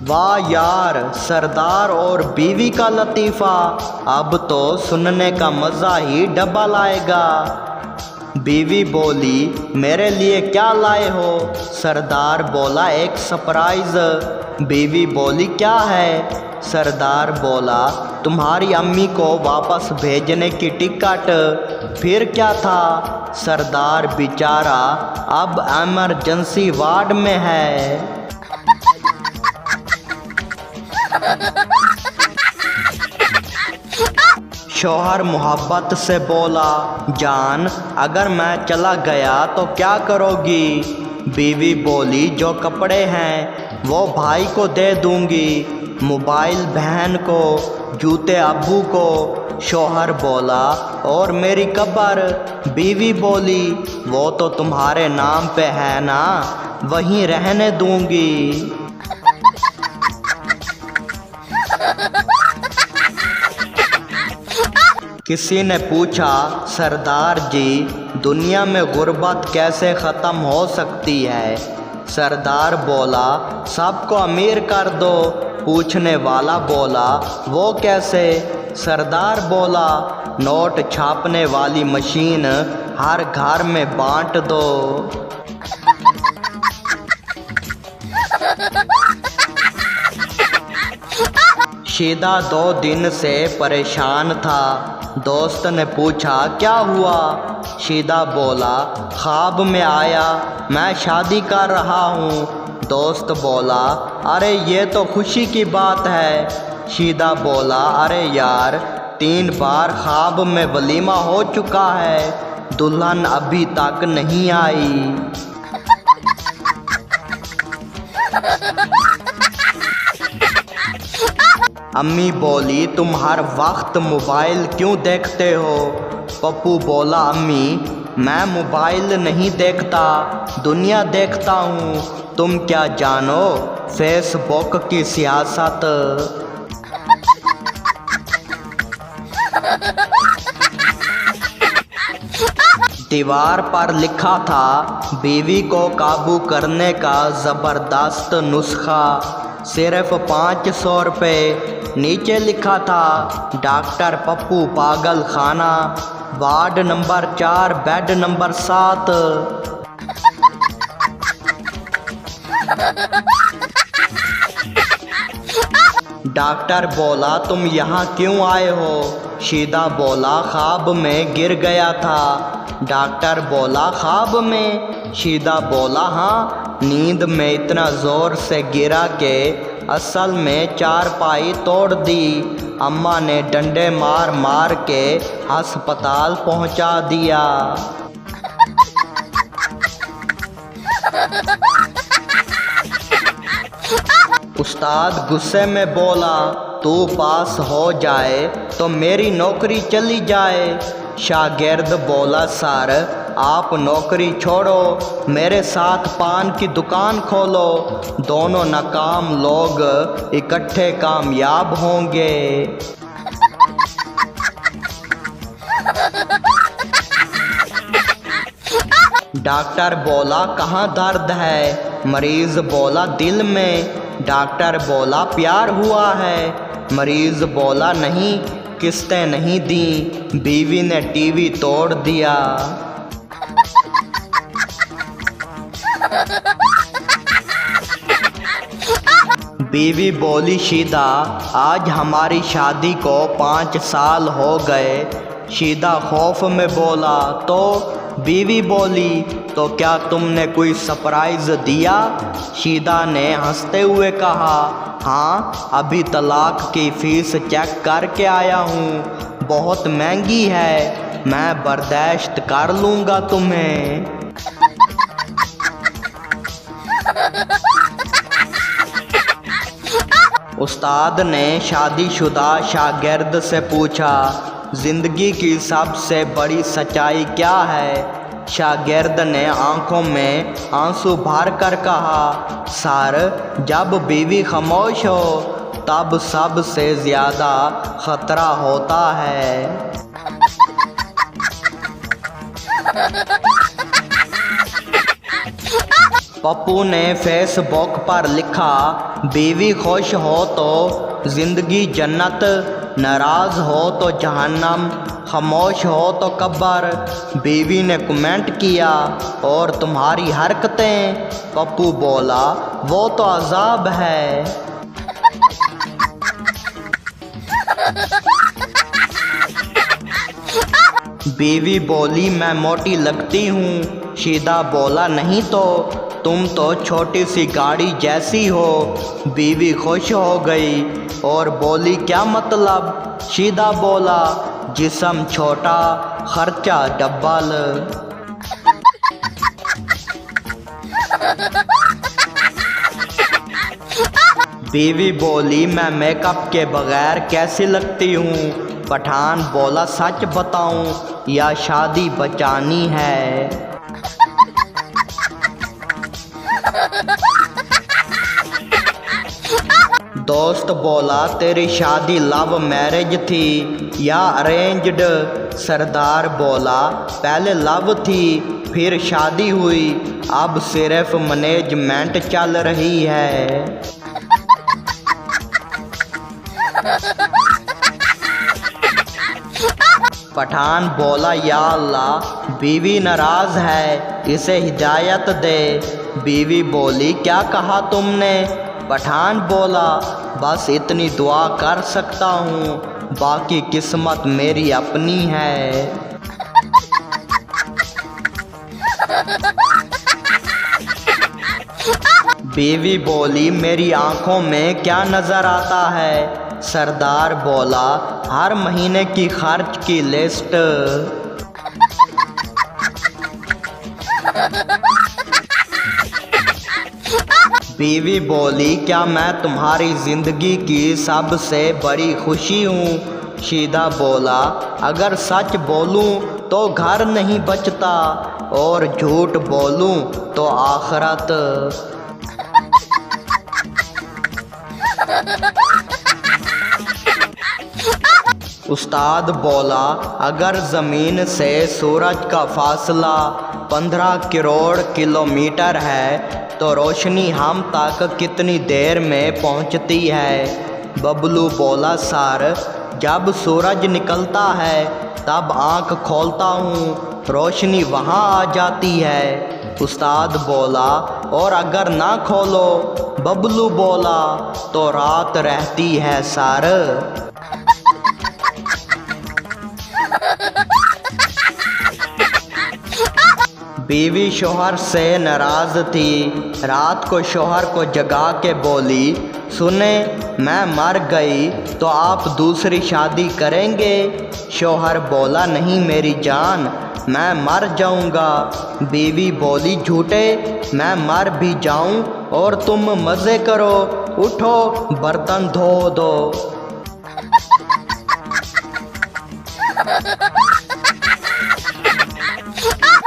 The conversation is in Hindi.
वाह यार, सरदार और बीवी का लतीफ़ा अब तो सुनने का मज़ा ही डबल आएगा। बीवी बोली, मेरे लिए क्या लाए हो? सरदार बोला, एक सरप्राइज़। बीवी बोली, क्या है? सरदार बोला, तुम्हारी अम्मी को वापस भेजने की टिकट। फिर क्या था? सरदार बेचारा अब इमरजेंसी वार्ड में है। शौहर मोहब्बत से बोला, जान अगर मैं चला गया तो क्या करोगी? बीवी बोली, जो कपड़े हैं वो भाई को दे दूंगी, मोबाइल बहन को, जूते अब्बू को। शौहर बोला, और मेरी कब्र? बीवी बोली, वो तो तुम्हारे नाम पे है ना, वहीं रहने दूंगी। किसी ने पूछा, सरदार जी दुनिया में गुर्बत कैसे ख़त्म हो सकती है? सरदार बोला, सबको अमीर कर दो। पूछने वाला बोला, वो कैसे? सरदार बोला, नोट छापने वाली मशीन हर घर में बांट दो। शीदा 2 दिन से परेशान था। दोस्त ने पूछा, क्या हुआ? शीदा बोला, ख्वाब में आया मैं शादी कर रहा हूँ। दोस्त बोला, अरे ये तो खुशी की बात है। शीदा बोला, अरे यार 3 बार ख्वाब में वलीमा हो चुका है, दुल्हन अभी तक नहीं आई। अम्मी बोली, तुम हर वक्त मोबाइल क्यों देखते हो? पप्पू बोला, अम्मी मैं मोबाइल नहीं देखता, दुनिया देखता हूँ। तुम क्या जानो फेसबुक की सियासत। दीवार पर लिखा था, बीवी को काबू करने का ज़बरदस्त नुस्खा, सिर्फ 500 रुपये। नीचे लिखा था, डॉक्टर पप्पू पागल खाना, ward number 4, bed number 7। Doctor बोला, तुम यहाँ क्यों आए हो? शीदा बोला, ख्वाब में गिर गया था। डॉक्टर बोला, ख्वाब में? शीदा बोला, हाँ, नींद में इतना ज़ोर से गिरा के असल में चारपाई तोड़ दी। अम्मा ने डंडे मार मार के अस्पताल पहुंचा दिया। उस्ताद गुस्से में बोला, तू पास हो जाए तो मेरी नौकरी चली जाए। शागिर्द बोला, सर आप नौकरी छोड़ो, मेरे साथ पान की दुकान खोलो, दोनों नाकाम लोग इकट्ठे कामयाब होंगे। डॉक्टर बोला, कहाँ दर्द है? मरीज़ बोला, दिल में। डॉक्टर बोला, प्यार हुआ है? मरीज़ बोला, नहीं, किस्तें नहीं दी, बीवी ने टीवी तोड़ दिया। बीवी बोली, शीदा आज हमारी शादी को 5 साल हो गए। शीदा खौफ में बोला, तो? बीवी बोली, तो क्या तुमने कोई सरप्राइज़ दिया? शीदा ने हंसते हुए कहा, हाँ, अभी तलाक की फ़ीस चेक करके आया हूँ, बहुत महंगी है, मैं बर्दाश्त कर लूँगा तुम्हें। उस्ताद ने शादीशुदा शागिर्द से पूछा, ज़िंदगी की सबसे बड़ी सच्चाई क्या है? शागिर्द ने आंखों में आंसू भर कर कहा, सर जब बीवी खामोश हो तब सबसे ज़्यादा ख़तरा होता है। पप्पू ने फेसबुक पर लिखा, बीवी खुश हो तो ज़िंदगी जन्नत, नाराज़ हो तो जहन्नम, खामोश हो तो कब्र। बीवी ने कमेंट किया, और तुम्हारी हरकतें? पप्पू बोला, वो तो अजाब है। बीवी बोली, मैं मोटी लगती हूँ। शीदा बोला, नहीं तो तुम तो छोटी सी गाड़ी जैसी हो। बीवी खुश हो गई और बोली, क्या मतलब? शीदा बोला, जिस्म छोटा, खर्चा डबल। बीवी बोली, मैं मेकअप के बगैर कैसी लगती हूँ? पठान बोला, सच बताऊं या शादी बचानी है? दोस्त बोला, तेरी शादी लव मैरिज थी या अरेंज्ड? सरदार बोला, पहले लव थी, फिर शादी हुई, अब सिर्फ मैनेजमेंट चल रही है। पठान बोला, या अल्लाह, बीवी नाराज़ है, इसे हिदायत दे। बीवी बोली, क्या कहा तुमने? पठान बोला, बस इतनी दुआ कर सकता हूँ, बाकी किस्मत मेरी अपनी है। बीवी बोली, मेरी आंखों में क्या नज़र आता है? सरदार बोला, हर महीने की खर्च की लिस्ट। बीवी बोली, क्या मैं तुम्हारी ज़िंदगी की सबसे बड़ी खुशी हूँ? शीदा बोला, अगर सच बोलूँ तो घर नहीं बचता, और झूठ बोलूँ तो आखिरत। उस्ताद बोला, अगर ज़मीन से सूरज का फासला 15 करोड़ किलोमीटर है तो रोशनी हम तक कितनी देर में पहुंचती है? बबलू बोला, सर, जब सूरज निकलता है तब आंख खोलता हूँ, रोशनी वहाँ आ जाती है। उस्ताद बोला, और अगर ना खोलो? बबलू बोला, तो रात रहती है सर। बीवी शोहर से नाराज़ थी। रात को शोहर को जगा के बोली, सुने, मैं मर गई तो आप दूसरी शादी करेंगे? शोहर बोला, नहीं मेरी जान, मैं मर जाऊंगा। बीवी बोली, झूठे, मैं मर भी जाऊं और तुम मज़े करो, उठो बर्तन धो दो।